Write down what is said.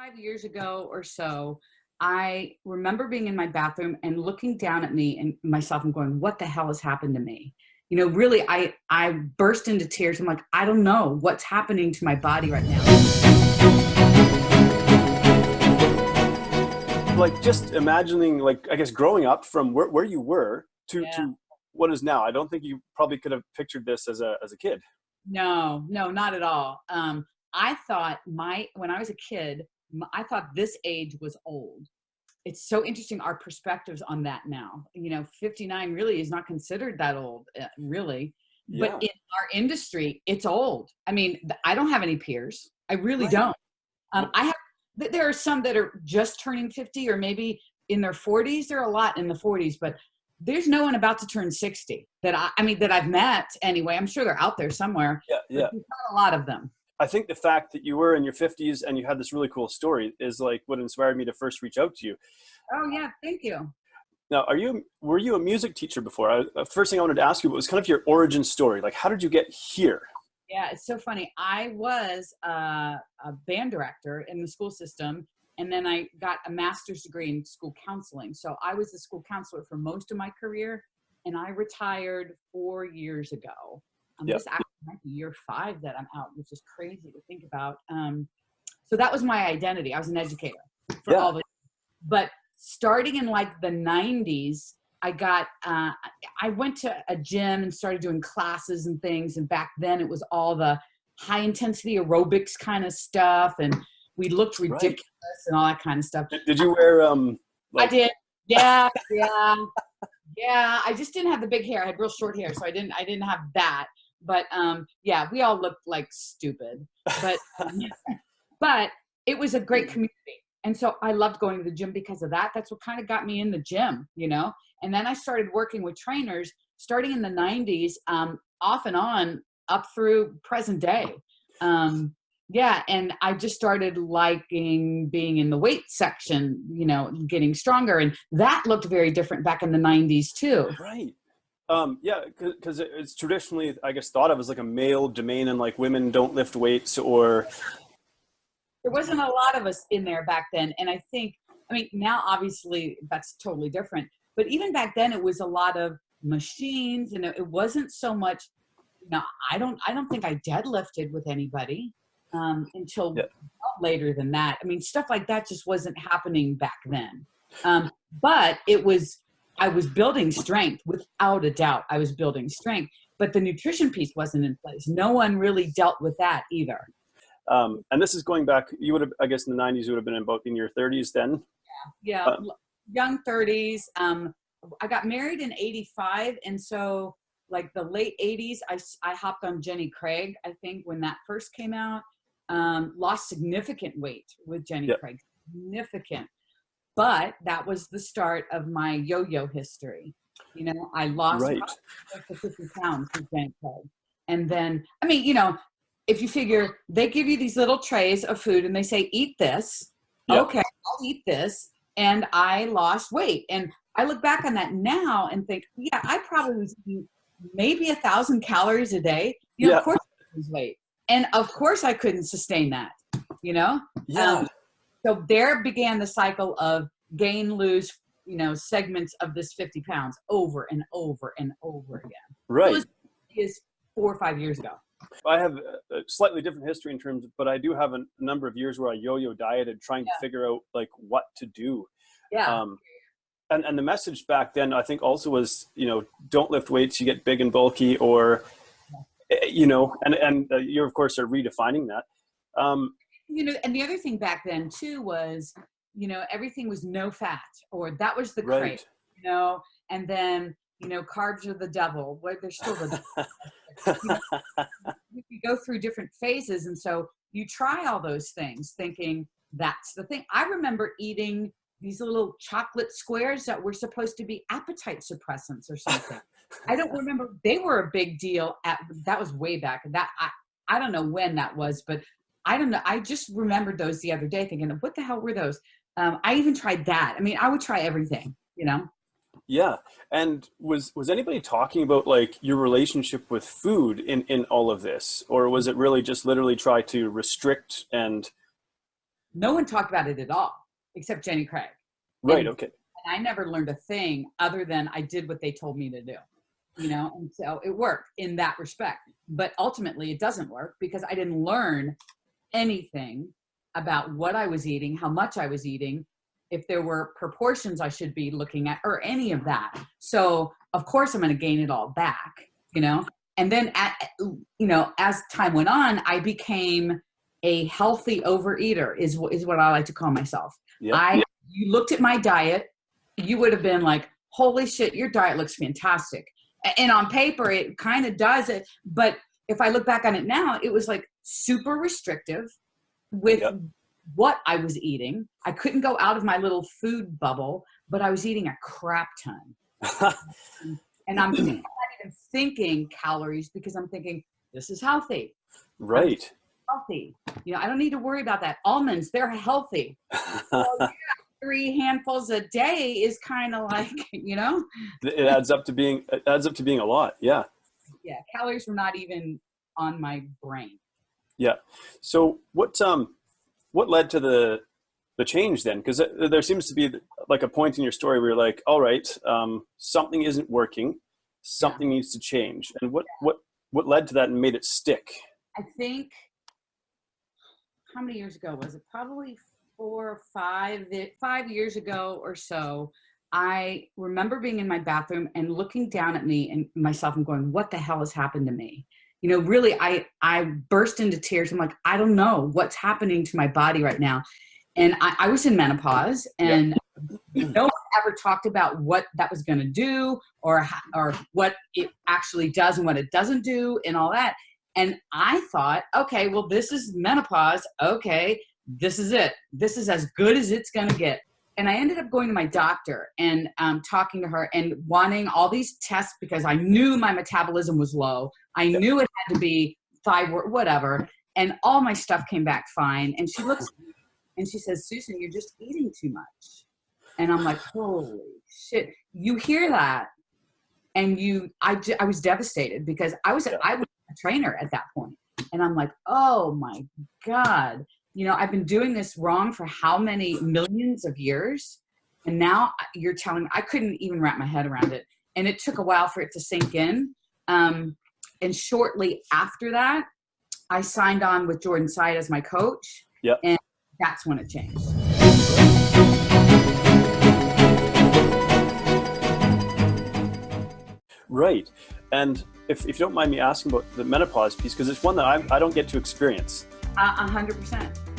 5 years ago or so, I remember being in my bathroom and looking down at me and myself and going, what the hell has happened to me? You know, really, I burst into tears. I'm like, I don't know what's happening to my body right now. Like just imagining, like, I guess growing up from where you were to what is now. I don't think you probably could have pictured this as a kid. No, not at all. I thought when I was a kid, I thought this age was old. It's so interesting, our perspectives on that now. You know, 59 really is not considered that old, really. Yeah. But in our industry, it's old. I mean, I don't have any peers. I really don't. There are some that are just turning 50 or maybe in their 40s. There are a lot in the 40s, but there's no one about to turn 60 that that I've met anyway. I'm sure they're out there somewhere. Yeah. But there's not a lot of them. I think the fact that you were in your 50s and you had this really cool story is like what inspired me to first reach out to you. Oh yeah, thank you. Now, were you a music teacher before? First thing I wanted to ask you was kind of your origin story. Like, how did you get here? Yeah, it's so funny. I was a band director in the school system, and then I got a master's degree in school counseling. So I was a school counselor for most of my career, and I retired 4 years ago. This actually might be year 5 that I'm out, which is crazy to think about. So that was my identity. I was an educator for all the, but starting in like the 90s, I went to a gym and started doing classes and things. And back then it was all the high intensity aerobics kind of stuff. And we looked ridiculous and all that kind of stuff. Did you wear, I did. Yeah. Yeah. I just didn't have the big hair. I had real short hair. So I didn't have that. But we all looked like stupid, but it was a great community. And so I loved going to the gym because of that. That's what kind of got me in the gym, you know? And then I started working with trainers starting in the 90s, off and on up through present day. And I just started liking being in the weight section, you know, getting stronger. And that looked very different back in the 90s too. Right. Because it's traditionally, I guess, thought of as like a male domain, and like women don't lift weights, or there wasn't a lot of us in there back then. And I think, now obviously that's totally different, but even back then it was a lot of machines, and it wasn't so much, I don't think I deadlifted with anybody until later than that. Stuff like that just wasn't happening back then. But I was building strength, without a doubt. I was building strength, but the nutrition piece wasn't in place. No one really dealt with that either. And this is going back, you would have, I guess in the 90s, you would have been in your 30s then? Yeah. Young 30s. I got married in 85. And so like the late 80s, I hopped on Jenny Craig, I think, when that first came out. Lost significant weight with Jenny Craig. Significant. But that was the start of my yo-yo history. You know, I lost 50 pounds with Jenny Craig. And then, if you figure they give you these little trays of food and they say, eat this. Yep. Okay, I'll eat this. And I lost weight. And I look back on that now and think, I probably was eating maybe 1,000 calories a day. Of course I lose weight. And of course I couldn't sustain that, So there began the cycle of gain, lose, segments of this 50 pounds over and over and over again. Right. It was 4 or 5 years ago. I have a slightly different history in terms of, but I do have a number of years where I yo-yo dieted trying to figure out like what to do. Yeah. And the message back then, I think also was, don't lift weights, you get big and bulky, or, and you of course are redefining that. And the other thing back then too was, everything was no fat, or that was the craze, and then, carbs are the devil. Well, they're still the devil. You go through different phases. And so you try all those things thinking that's the thing. I remember eating these little chocolate squares that were supposed to be appetite suppressants or something. I don't remember. They were a big deal. That was way back. I don't know when that was, but I don't know. I just remembered those the other day thinking, what the hell were those? I even tried that. I would try everything, Yeah. And was anybody talking about like your relationship with food in all of this? Or was it really just literally try to restrict and No one talked about it at all, except Jenny Craig. Right. And, Okay. and I never learned a thing other than I did what they told me to do, and so it worked in that respect. But ultimately it doesn't work because I didn't learn anything about what I was eating, how much I was eating, if there were proportions I should be looking at, or any of that. So of course I'm going to gain it all back, and then as time went on, I became a healthy overeater is what I like to call myself. Yep. You looked at my diet, you would have been like, holy shit, your diet looks fantastic. And on paper, it kind of does it. But if I look back on it now, it was like super restrictive with Yep. what I was eating. I couldn't go out of my little food bubble, but I was eating a crap ton. And I'm not even thinking calories because I'm thinking, this is healthy. Right. Healthy. I don't need to worry about that. Almonds, they're healthy. Well, yeah, 3 handfuls a day is kind of like, It adds up to being a lot. Yeah. Yeah. Calories were not even on my brain. Yeah. So what led to the change then? Because there seems to be like a point in your story where you're like, all right, something isn't working, something needs to change. And what led to that and made it stick? I think, how many years ago was it? Probably 4 or 5 years ago or so. I remember being in my bathroom and looking down at me and myself and going, what the hell has happened to me? Really, I burst into tears. I'm like, I don't know what's happening to my body right now. And I was in menopause, and no one ever talked about what that was going to do or what it actually does and what it doesn't do and all that. And I thought, okay, well, this is menopause. Okay, this is it. This is as good as it's going to get. And I ended up going to my doctor and talking to her and wanting all these tests because I knew my metabolism was low. I knew it had to be thyroid, whatever. And all my stuff came back fine. And she looks at me and she says, Susan, you're just eating too much. And I'm like, holy shit. You hear that? And I was devastated because I was a trainer at that point. And I'm like, oh my God. I've been doing this wrong for how many millions of years? And now you're telling me, I couldn't even wrap my head around it. And it took a while for it to sink in. And shortly after that, I signed on with Jordan Side as my coach. Yep. And that's when it changed. Right. And if you don't mind me asking about the menopause piece, because it's one that I don't get to experience. 100%.